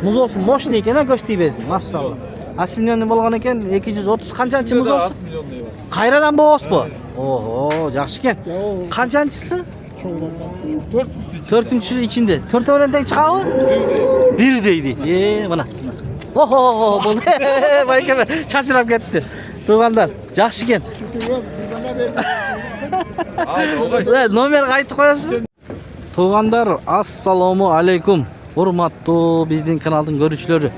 Muz olsun, moşni ekan, go'shti bezin, maşallah. 8 million bo'lgan ekan, 230 qanchanchi muz olsun? 8 million deyman. Qayradan bo'yapsiz bu? Oho, yaxshi ekan. Qanchanchisi? 4-chi içinde. 4 o'rindan chiqadi? 1 deydi. Mana. Oho, bo'ldi. Baykama chachirab ketdi. Tug'anlar, yaxshi ekan. Nomer qaytib qo'yasiz? Tug'anlar, assalomu alaykum. Hurmatli bizning kanalning ko'ruvchilari,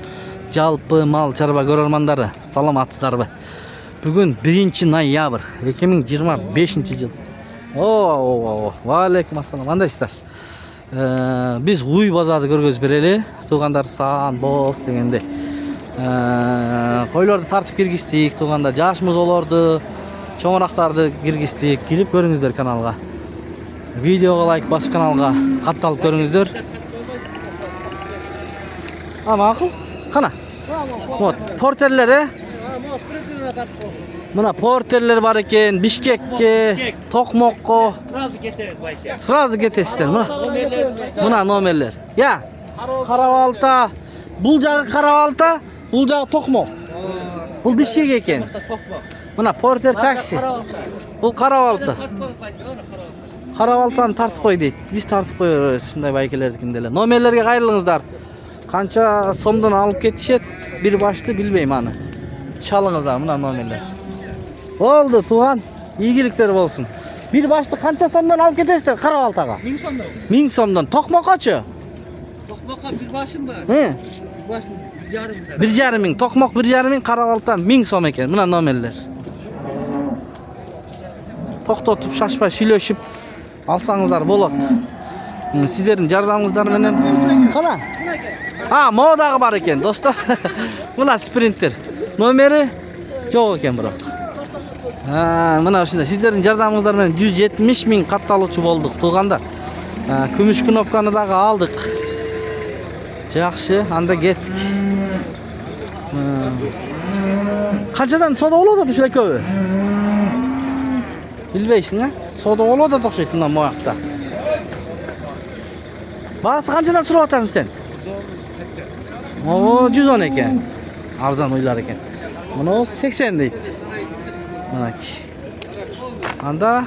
jalpı mal chorva ko'rarmandari, salomatsizlarmi? Bugun 1-noyabr 2025-yil. Va alaykum assalom. Qandaysizlar? Biz Uy bozorda ko'rgöz bereli. Tug'anlar sağan boz degende. Qo'ylarni tartib kirgizdik. Tug'anlar jash muzolarni, cho'ng'roqlarni kirgizdik. Kirib ko'ringizlar kanalga. Videoga like bosib kanalga qattalib ko'ringizlar. Ma'qul. Qana? Mot, porterlari. Mana porterler var ekan, Bishkekka, To'qmoqqa. Sразу ketesizlar. Mana nomerlar. Ya, Qaravalta. Bul jag'i Qaravalta, bul jag'i To'qmoq. Bul Bishkek ekan. Mana porter taksi. Bul Qaravalta. Qaravaltani tartib qo'y deydi. Biz tartib qo'yamiz shunday baykalarnikilar. Nomerlarga qayrilingizlar. Qancha so'mdan olib ketishet, bir başlı bilmeyim ani. Çalыңızlar buna nomerler. Oldu Tuğan. İyilikler olsun. Bir başlı qancha so'mdan olib ketesizlar Qaravaltaga? 1000 so'mdan. 1000 so'mdan. To'qmoqqa-chi? To'qmoqqa bir başım var. He. Bir başım 1,5 1,5 ming. To'qmoq 1,5 ming, Qaravalta 1000 so'm ekan. Buna nomerler. To'xtatib, shashpay, shilashib alsаңызlar bo'ladi. Sizlerin yardımınızlar menen. Qana? Ha, modağı var ekan, dostlar. Buna Sprinter. Nomeri yo'q ekan biroq. Ha, mana shunda sizlerin yardımınızlar menen 170 ming qattalovchi bo'ldik, Tug'anlar. Kumush knopkani dağı aldık. Yaxshi, anda ketdik. Qanchadan soda bo'ladi shular ko'pi? Bilmaysiz, ha? Soda bo'ladi o'xshaydi bundan moyoqda. Bahası qanchadan so'rayapsan sen? 110 ekan. Arzon o'ylar ekan. Mana 80 deydi. Mana. Anda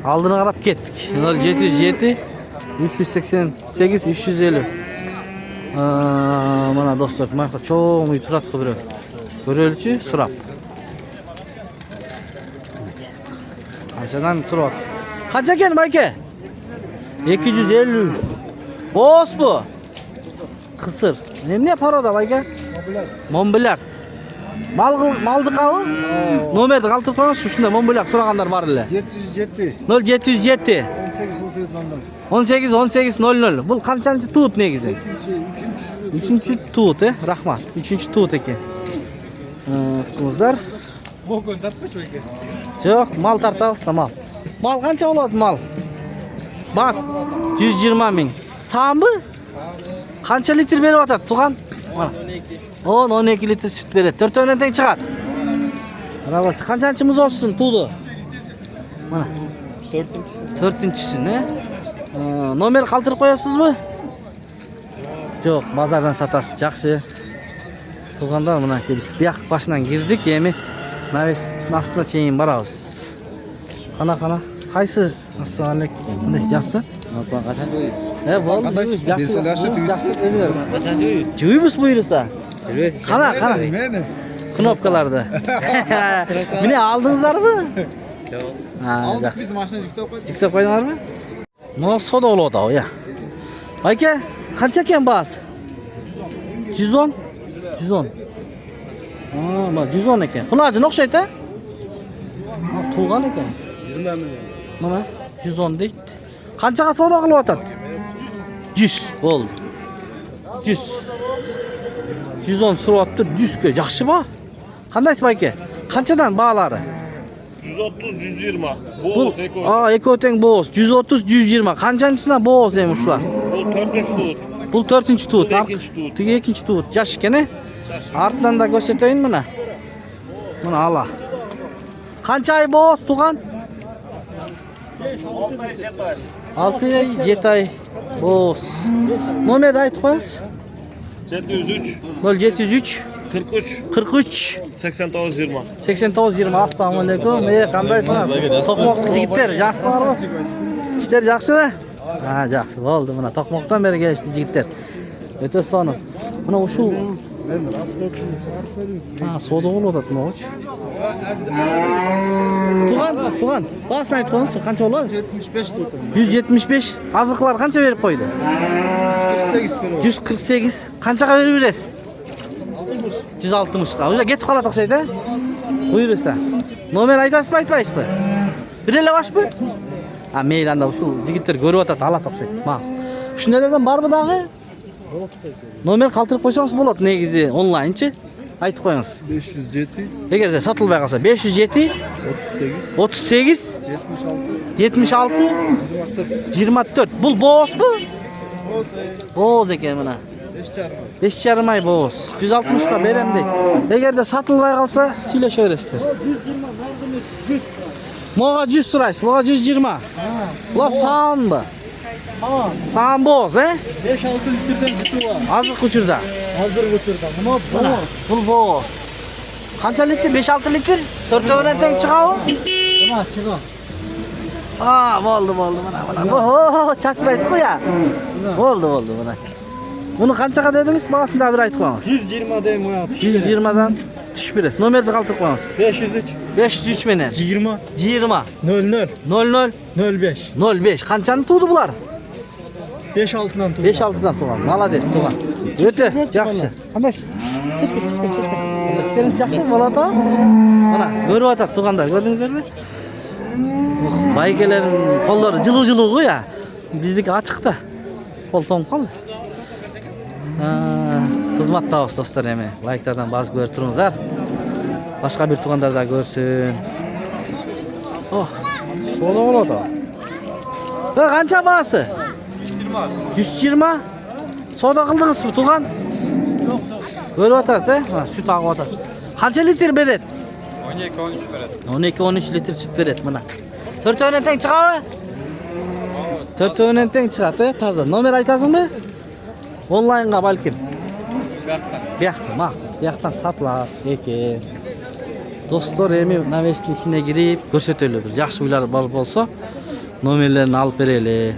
aldığına qarab ketdik. 0707 388 350. Mana dostlar, mana cho'ng uy turadi qo'yib. Ko'relchi so'rab. Qanchadan so'rayapti? Qancha ekan bayka? 250. Boz bu. Kısır. Ne paroda bayka? Montblanc. Maldı qavi? Nomerni qaltirib qo'yasiz, shunda Montblanc so'raganlar bor edi. 707. 0707 18 00. Bu qanchanchi tut negizi? 3-chi tut, rahmat. 3-chi tut ekan. Qizlar. Mo'g'on tartib ekan. Yo'q, mal tartamiz, mal. Mal qancha bo'ladi mal? Bas 120 ming. Sağmı? Qancha litr berib atadi Tug'an? 12 litr süt beradi. 4 o'rindan chiqadi. Bravo. Qanchanchi muz olsin tuğdu? Mana 4-chi ne? Nomer qoldirib qo'yasizmi? Yo'q, bozordan sotasiz. Yaxshi. Tug'anlar mana biz bu yoq boshdan girdik, yemi nastına cheyin boramiz. Qana. Qaysi? Assalomu alaykum. Qanday yaxshi? Qachon joysiz? Bo'ldi. Desalarcha Qachon joysiz? Joyimiz buyursa. Qana. Meni. Knopkalarda. Meni aldingizlarmi? Yo'q. Ha, aldık biz mashina jiktab qo'ydik. Jiktab qo'ydinglarmi? No, soda bo'ladi o ya. Aka, qancha ekan bas? 110. 110. Bak 110 ekan. Xunajin o'xshaydi. Tug'an ekan. 20 ming. Mana 110 deydi. Qanchaga savdo qilyapti? 100 bo'ldi. 100. 110 so'rayapti, 100 ga yaxshi bu. Qandaysiz aka? Qanchadan bag'lari? 130 120. Boz eko. Ekoteng boz. 130 120. Qanchanchisidan boz ham shular? Bu 4-chi tut. Bu 4-chi tut. Ikkinchi tut. Tigi 2-chi tut. Yaxshi ekan. Artdan da ko'rsatayin mana. Mana ala. Qancha ay boz Tug'an? 6 ay 7 ay boz. Nomerni aytib qo'yasiz? 703 0703 43 43 89 20. 89 20. Assalomu alaykum. Qandaysizlar? To'qmoqlik yigitlar, yaxshilarmi? İşler yaxshimi? Ha, yaxshi. Bo'ldi, mana to'qmoqdan beri kelishdi yigitlar. O'ta soni. Mana shu ha, savdo bo'lyapti mana uch. Tug'an. Bahsini aytib qo'yingchi, qancha bo'ladi? 75 tutum. 175. Azıqlar qancha berib qo'ydi? 48 per. 148. Qanchaga berib berasiz? 160 ga. O'sha ketib qoladi o'xshaydi. Buyursa. Nomer aytasizmi, aytmaysizmi? Birela boshmi? Ha, mayli anda shu yigitlar ko'ryapti, alat o'xshaydi. Ma. Shundalardan bormi dag'i? Nomer qoldirib qo'ysangiz bo'ladi, negizi onlaynchi. Aytib qo'yingiz. 507 Agarda sotilmay qolsa 507 38 76 24. Bu bo'zmi? Bo'z ekan mana. 5,5 ay bo'z. 160 ga beremdik. Agarda sotilmay qolsa, siylashaverasizlar. Moga 100 so'raysiz, moga 120. Ular sağımdı. Sağım bo'z, 5-6 litrden chiqib var. Hozir ko'chirda. Hozir ko'chirda. Buni Pul bo'z. Qancha litr? 5-6 litr? 4 o'rnadan chiqadi? Mana chiqadi. Ha, bo'ldi mana. Oh, chasiraydi qo'ya. Bo'ldi mana. Buni qanchaga dedingiz? Bahasini bir aytib qo'yamiz. 120 deyim ya. 120 dan tushib berasiz. Nomerni qoldirib qo'yamiz. 503 503 menen. 20 20 00 00 05 05. Qanchani tug'di bular? 5-6 dan turdi. 5-6 dan tug'an. Malades tug'an. O'ta yaxshi. Qanday? İşleriniz yaxshi bo'ladi. Mana ko'ryapti tug'anlar, ko'rdingizlarmi? Baygelerin qo'llari jilu-jilu ya. Bizniki ochiqda. Qo'l to'ng qoldi. Xizmatdasiz do'stlar, ham layklardan bosib ko'rib turingizlar. Boshqa bir tug'anlar da ko'rsin. Oh, so'la bo'ladi. Da qancha bahsi? 120. Savdo qildingizmi tug'an? Ko'ryapti, ha, süt ag'yapti. Qancha litr beradi? 12-13 beradi. 12-13 litr süt beradi mana. 4 o'rnadan teng chiqadi? 4 o'rnadan teng chiqadi, toza. Nomer aytasizmi? Onlaynga balkim. Bu yoqdan satlar ekan. Do'stlar, emi navesning ichine girib ko'rsataylik. Bir yaxshi uylar bo'lsa, nomerlarini olib beraylik.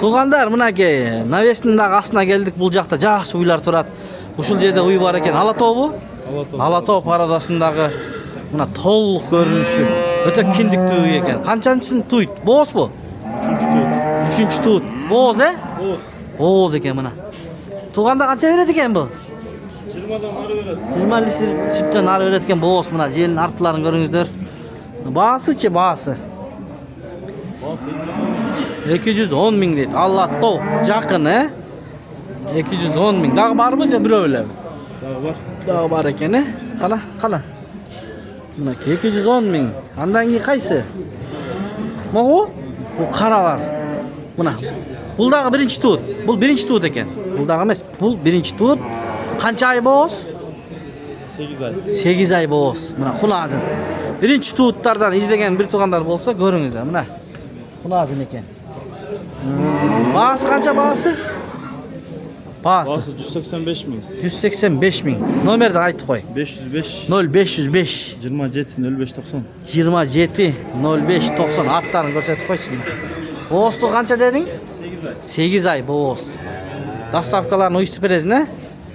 Tug'anlar, minaki navesning ostuna keldik. Bu yoqda yaxshi uylar turadi. Ushul yerda uy bor ekan. Alatov bu? Alatov paradasındagi mana to'liq ko'rinishi. O'ta kindikli uy ekan. Qanchanchini tuyt? Bo'z bu? 3-chi tut. Bo'z, Bo'z ekan mana. Tug'anda qancha beradi ekan bu? 20 dan nari beradi. 20 litr sütdan nari beradi ekan bo'z mana. Jelin artlarini ko'ringizlar. Bahsi-chi, bahsi. 210 ming deydi. Allah tov, yaqin, 210 ming. Dag'i bormi, birovlar? Dag'i bor ekan, Qana. Mana 210 ming. Andangi qaysi? Mana bu qaralar. Mana. Buldagi birinchi tut. Bu birinchi tut ekan. Buldagi emas, bu birinchi tut. Qancha oy bo'z? 8 ay. 8 ay bo'z. Mana qulazin. Birinchi tutlardan izlagan bir tug'anlar bo'lsa, ko'ringizlar. Mana. Qulazin ekan. Bahsi qancha bahsi? Bahsi 185 ming. 185 ming. Nomerni aytib qo'y. 505 0505 27 05 90. 27 05 90 atlarni ko'rsatib qo'ysin. Bo'zni qancha deding? 8 ay. 8 ay bo'z. Dastavkalarni uyushtirib berasizmi?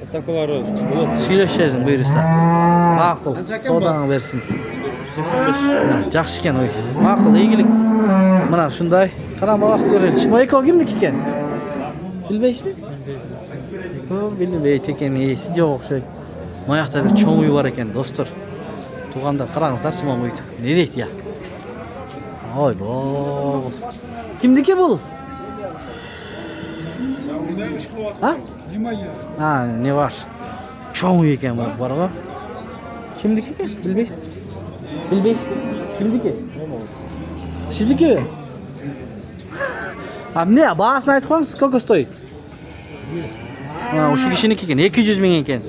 Dastavkalari bo'ladi. Söylashasiz buyursa. Ma'qul. Sodani bersin. 85. Mana yaxshi ekan uy. Ma'qul, iyilik. Mana shunday. Qarama vaqt ko'raylik. Moyko kimniki ekan? Bilmaysizmi? Bilmaydi ekan, siz yo'q o'xshaydi. Mana yoqda bir cho'ng uy bor ekan, do'stlar. Tug'anda qarangizlar, simon uydi. Ne deydi ya? Oy bo. Kimniki bu? Ha? Ha, ne var? Cho'ng uy ekan bu, bormi? Kimniki ekan? Bilmaysizmi? Kimniki? Sizniki? Ne? Bahasini aytib qo'ying, skолько стоит? Ha, o'sha kishiniki ekan, 200 ming ekan.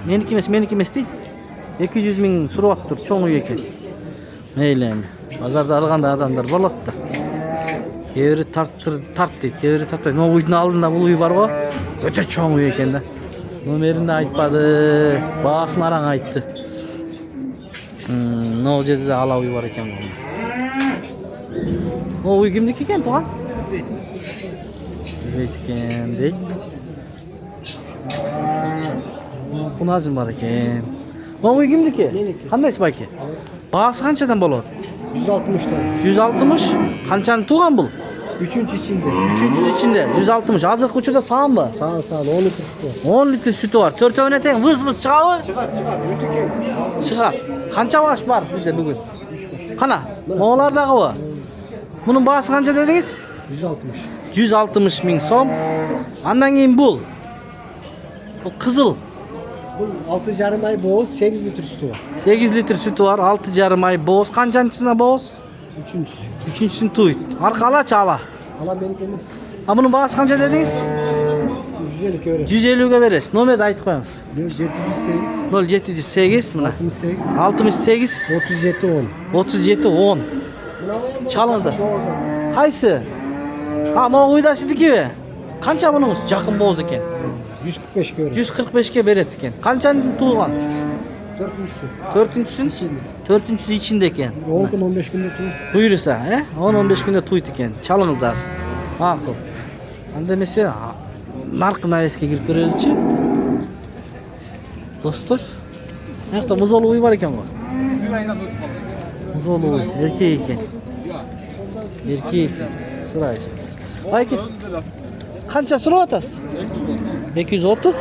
Meniki emas deydi. 200 ming so'rayapti, cho'ng uy ekan. Mayli. Bozorda olganda odamlar bo'ladi-da. Kevri tartdi, kevri tartdi. Men uyning oldinda bu uy bor-ku. O'ta cho'ng uy ekan-da. Nomerini de aytmadı. Bağısını aran aytdı. O жерде de ала uy var ekan. O uy kimniki ekan Tuğan? Evet ekan deyt. Kunazım var ekan. O uy kimniki? Qanday bayki? Bağısı qanchadan bo'ladi? 160 tane. 160. Qanchani tuğan bu? Üçüncü içinde. Üçüncüsü içinde 160. Hazır kuçuda sağ mı? Sağ 10 litre sütü. 10 litre sütü var. Törtövüne teң vız çıkabı? Çıkar. Öteki. Çıkar. Kança baş var sizde bugün? Kana. Moğolardagı bu. Bunun bağısı kança dediniz? 160. 160 bin som. Andan keyin bul. Bu kızıl. Bu 6 yarım ay boğuz 8 litre sütü var. 8 litre sütü var. 6,5 ay boğaz. Kançançısına boğaz? Üçüncüsü. Üçüncüsünü tuyut. Arkala çağla. Hala benim kendim. Ha bunun bağısı kança dediniz? 150 öyle. 150'ye veririz. Nomeri aytıp koyamız. 708. 0708 mına. 68. 68 37 10. 37 10. Çalыңızda. Qaysı? Ama uydasıydı ki. Kança bunun? Жақын boğaz eken. 145 öyle. 145'e beret eken. Kançanın tuğan? Dördüncüsü. Dörtüncüsün? İçinde. Dörtüncüsü içinde eken. 10 gün 15 günde tuğ. Buyursa, 10-15 günde tuyut eken. Çalыңızlar. Akıl. Anda mesela narkın ayeske girip göreliçi. Dostlar. Ayakta muzolu uy var eken bu. Muzolu uy. Erkeği eken. Erkeği eken. Sırayı. Ayki. Kança sürüp atasız? 230.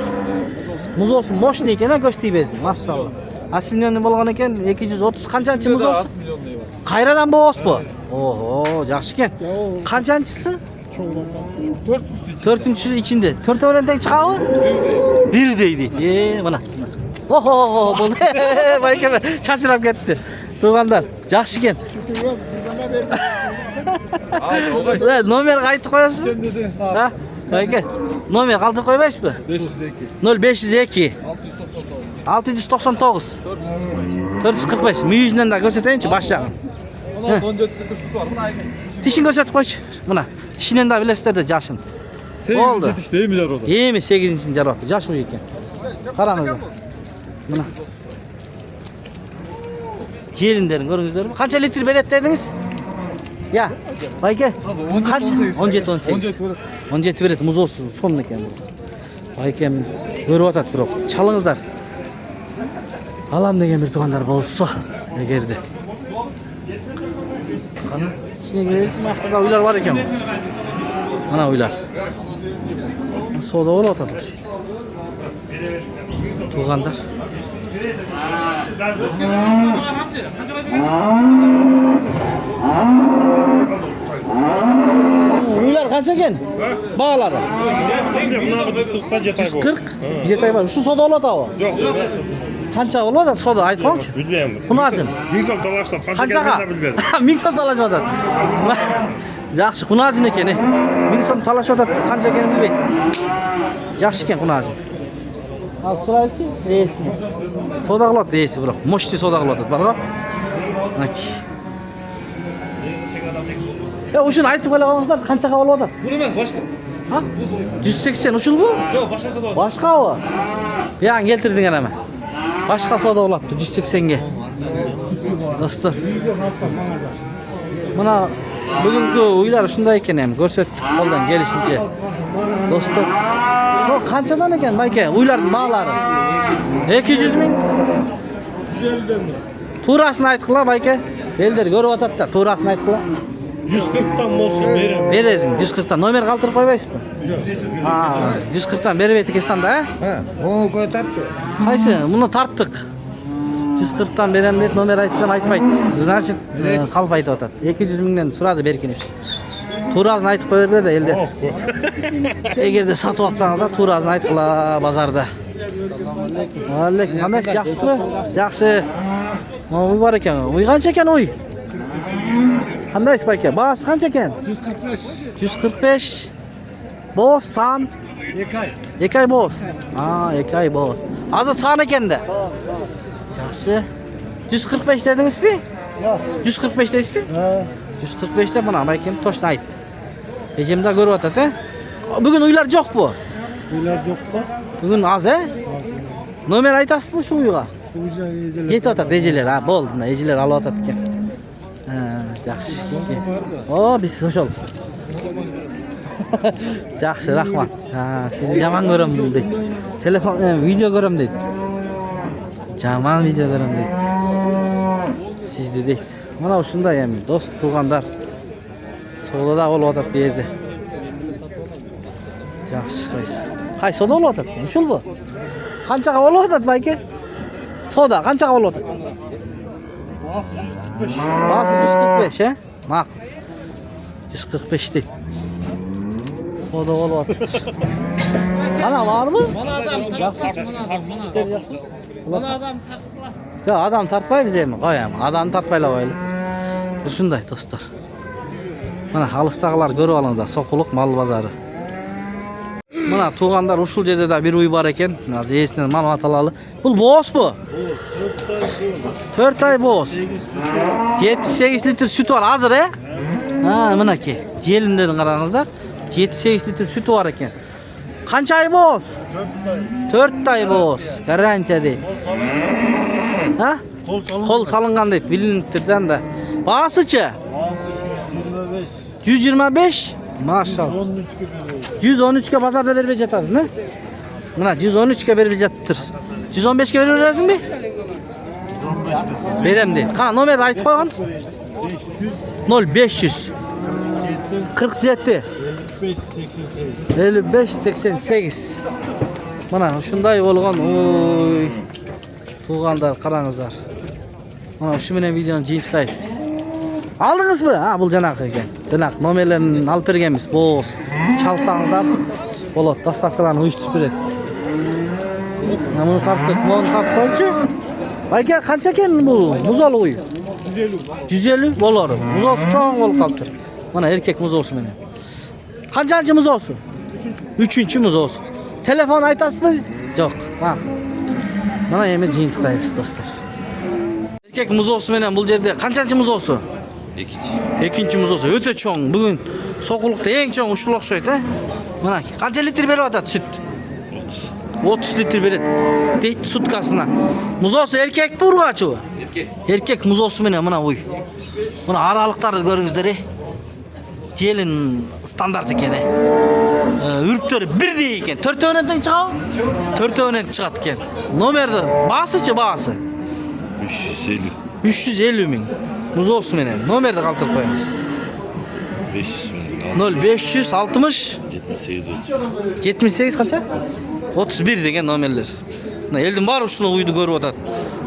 Muz olsun. Moşni eken ha göstey bezin. Maşallah. Asimilyonlu bolgan eken 230. Kançançı muz olsun? Qayradan boğaz bu. Oho, жақсы eken. Kançançısı? Dörtüncüsü içinde. Törtövüne teң çıkabı? Bir deydi. Bana. Oho, boldu. Baykeme çaçırap ketti. Tuğanlar, жақсы eken. Nomer qaytı koyasın? Ha? Bayke. Nomer qaltırıp koymayız mı? 0502 699 445 müyüzünden de göstereyinçi başlayalım. Tişin gösterip koyç. Buna. Tişinden de bilesizler de yaşın. 8. diş değil mi jar orada? İyi mi 8. jarap? Yaş mı eken? Qarаңызlar. Buna. Gelinlerin görüngüzler mi? Kança litre beret dediniz? Ya, Bayke. Kaç? 17 18. 17 beret muz olsun son eken bu. Baykem görüp atat birok. Çalыңыздар. Alam деген bir tuğanlar bolsa egerdi. Kana içine girelim mi? Burada uylar var eken bu. Ana uylar. Soda olup atatlar şimdi. Tuğanlar. Uylar kança eken? Bağları. 140 jetay var. Şu soda olup atavı. Yok. Kança olup atat soda aytıp koymuş. Bilmeyeyim. Kunazın. 1000 so'm talashlar. Qancha Qanchaga? kelganini bilmadim. 1000 so'm talashib atat. Yaxshi, Kunazın ekan. 1000 so'm talashib atat, qancha ekanini bilmaydi. Yaxshi ekan Kunazın. Al so'raychi, reisni. Soda qiladi reisi biroq. Moshti soda qiladi, biroq. Ya o'shuni aytib qo'yganingizlar qanchaga olib atat? Bunu emas, boshqa. Ha? 180 ushul bu? Yo'q, boshqa soda. Boshqa u. Yan keltirding ana. Boshqa soda oladi 180 ga. Dostlar. Mana bugungi uylar shunday ekan ham ko'rsatdik qo'ldan kelishincha. Dostlar. Bu qanchadan ekan Bayka? Uylarning bog'lari. 200 ming. 150 dan. To'rasini aytqilar Bayka. Eldir ko'rib o'tibdi. To'rasini aytqilar. 140 dan bo'lsin beraman. Beresiz 140 dan. Nomer qoldirib qo'ymaysizmi? Ha, 140 dan berib etikesdan da, ha? Ha, o koytarçı. Qaysi? Buni tartdik. 140 dan berem deb nomer aytsam aytmaydi. Значит, qalb aytib o'tadi. 200 mingdan so'radi berkinish. To'rasini aytib qo'yardi da elde. Egerda sotib olsangiz, to'rasini aytqilar bozorda. Alaykum. Qanday yaxshimi? Yaxshi. Uy bor ekan. Uy qancha ekan uy? Qanday Bayka? Bahsi qancha ekan? 145. 145. Boz san. 2 ay. 2 ay boz. Ha, 2 ay boz. Hozir san ekanda. Yaxshi. 145 dedingizmi? Yo'q. 145 deysizmi? Ha. 145 da bana Baykem to'shni aytdi. Ejimda ko'ryapti-da. Bugun uylar yo'q bu. Uylar yo'q ku. Bugün az he? Nomer aytasızmı şu uyuğa? Get atat eceler ha bol. Eceler alıp atat ekan. Ha, yaxshi. O biz hoş ol. Yaxshi, rahmat. Ha, sizni yomon ko'raman deydi. Telefon, video ko'raman deydi. Yomon video ko'raman deydi. Sizni deydi. Mana shunday ham do'st, tug'andar. Savdoda bo'lib o'tib bu yerda. Yaxshi qo'ysiz. Qaysi savdo bo'lib o'tibdi? Shul bu. Qanchaga bo'lib o'tadi aka? Savdo qanchaga bo'lib o'tadi? Bası 145 he? Ma'qul. 145 deydi. Savdo bo'lib o'tibdi. Ana bormi? Mana adam tartmaydi. Mana adam tartmaydi. Ya adam tartmaymiz endi, qo'yamiz. Adam tartmaylar qo'yaylik. Shunday do'stlar. Mana halistag'lar ko'rib olingizlar, Soquluq mal bozori. Mana tug'andar ushul yerda da bir uy bor ekan. Hozir esidan ma'lumot olali. Bu bo'z bu. 4 oy bo'z. 7-8 litr süt var hozir he? Ha, mana ki. Yelindan qarangizlar. 7-8 litr süt var ekan. Qancha oy bo'z? 4 oy bo'z. Garantiya deydi. Ha? Qo'l solingan deydi, bilinibdidan da. Bahasichi? 125. Maşallah. 113 ga bozorda berib jatasiz, ne? Mana 113 ga berib jatibdir. 115 ga berib berasizmi? 115 berem deydi. Qana nomerni aytib qo'ygan. 0500 47 55 88. Mana shunday bo'lgan. Oy. Tug'andar qarangizlar. Mana shu bilan videoni jeytlaymiz. Aldingizmi? Ha, bu janaqa ekan. Demak, nomerlarini olib berganmiz. Bo'z. Chalsangizlar bo'ladi. Dastavkalarni uyushtirib beradi. Mana buni tartib, buni tartib qo'ychi. Aka, qancha ekan bu? Muzol uy. 150 bo'ladi. Muzol cho'ng bo'lib qoldi. Mana erkak muzosi mana. Qanchanchi muzosi? 3-chi muzosi. Telefon aytasizmi? Yo'q. Ha. Mana endi jeytlaymiz do'stlar. Erkak muzosi bilan bu yerda qanchanchi muzosi? Ikkinchi muzosi o'ta cho'ng. Bugun Soquluqda eng cho'ng ushul o'xshaydi. Mana qancha litr berib atadi süt? 30 litr beradi. Deydi sutkasına. Muzosi erkak bu urg'achi bu? Erkak muzosi bilan mana uy. Mana aralıklarni ko'ringizlar. Jelin standart ekan. Urptori birdek ekan. 4 o'ndan chiqadi? 4 o'ndan chiqadi ekan. Nomerni basichi basi? 350 ming. Muzosi bilan nomerni qoldirib qo'yamiz. 0560 78 qancha? 31 degan nomerlar. Eldan bor shuni uyni ko'rib o'tadi.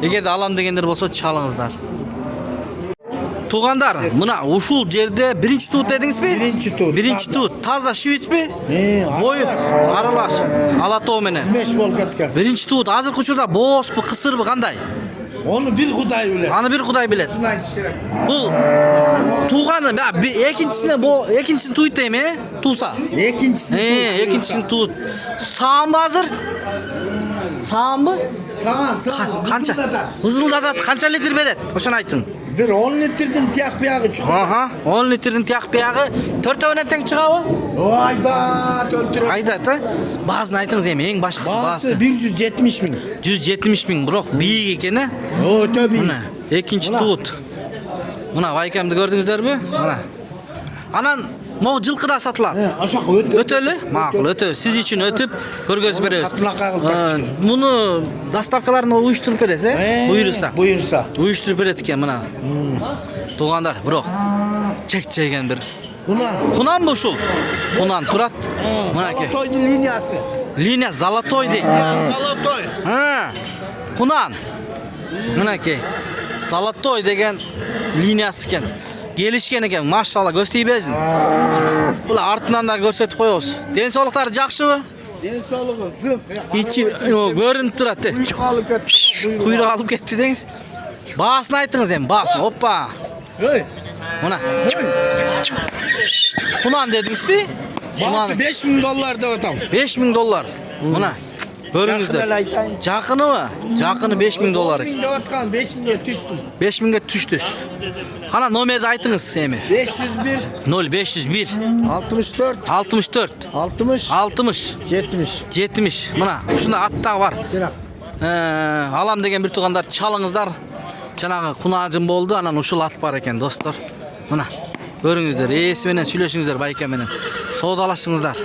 Agarda alam deganlar bo'lsa chalingizlar. Tug'andar, mana ushul yerda birinchi tut dedingizmi? Birinchi tut. Toza shvetsmi? Bo'yi aralash. Alato meni. Smash bo'lib ketgan. Birinchi tut hozirgi uchurda bo'z, qisirbi qanday? Onu bir Xudoy bilir. Ani bir Xudoy biladi. Shuni aytish kerak. Bu tug'ani, ikkinchisini bu ikkinchisini tut deymi? Tusa. Ikkinchisini. Ikkinchisini tut. Sağmı hazır? Sağmı? Sağ. Qancha? Vızıldatat qancha litr beradi? O'shani ayting. Bir 10 litrdan tiyoq buyog'i chiqadi. Aha, 10 litrdan tiyoq buyog'i 4 o'ndan chiqadi. Oyda 4 Aydat, ba'zini aytingiz ham, eng boshqasi Bası ba'zi. 170 ming. 170 ming, biroq biyiq ekan. O tabii. Mana ikkinchi tut. Mana vaykamni ko'rdingizlarmi? Mana. Anan mo jilqida sotiladi. Aşağı öt. O'tali? Ma'qul, o'tib. Siz uchun o'tib ko'rgazib beramiz. Buni dastavkalarni uyushtirib berasiz, buyursa. Uyushtirib beradi ekan mana. Tug'andar, biroq chekchagan bir. Xunan bu shul. Xunan turat. Mana aka. Toyning liniyasi. Liniya Zolotoy deydi. Zolotoy. Ha. Xunan. Mana aka. Zolotoy degan liniyasi ekan. Gelishgan ekan, mashallah, ko'rsatib bersin. Bular ortidan da ko'rsatib qo'yamiz. Den sog'liqlari yaxshimi? Den sog'lig'i zim. Ichi ko'rinib turadi. Quyruq olib ketdi dengiz. Bahasini aytingiz ham, bahasini. Hoppa. Hey. Mana. Xunan dedingizmi? Bahası $5000 deb atam. $5000. Mana. Görüңүздөр. aytayın. Жақыны mı? Жақыны 5000 доллар. 1000 de atkan 5000'e düştüm. 5000'ge түштү. Қана номерді айтыңыз эми. 501 0501 64 64 60 60 70. 70. Мына ушунда аттагы бар. Kerak. Алам деген бир туугандар чалыңыздар. Жанагы кунажым болду, анан ушул ат бар экен, достор. Мына көрүңүздөр, ээси менен сүйлөшүңүздөр, байке менен. Соодалашыңыздар.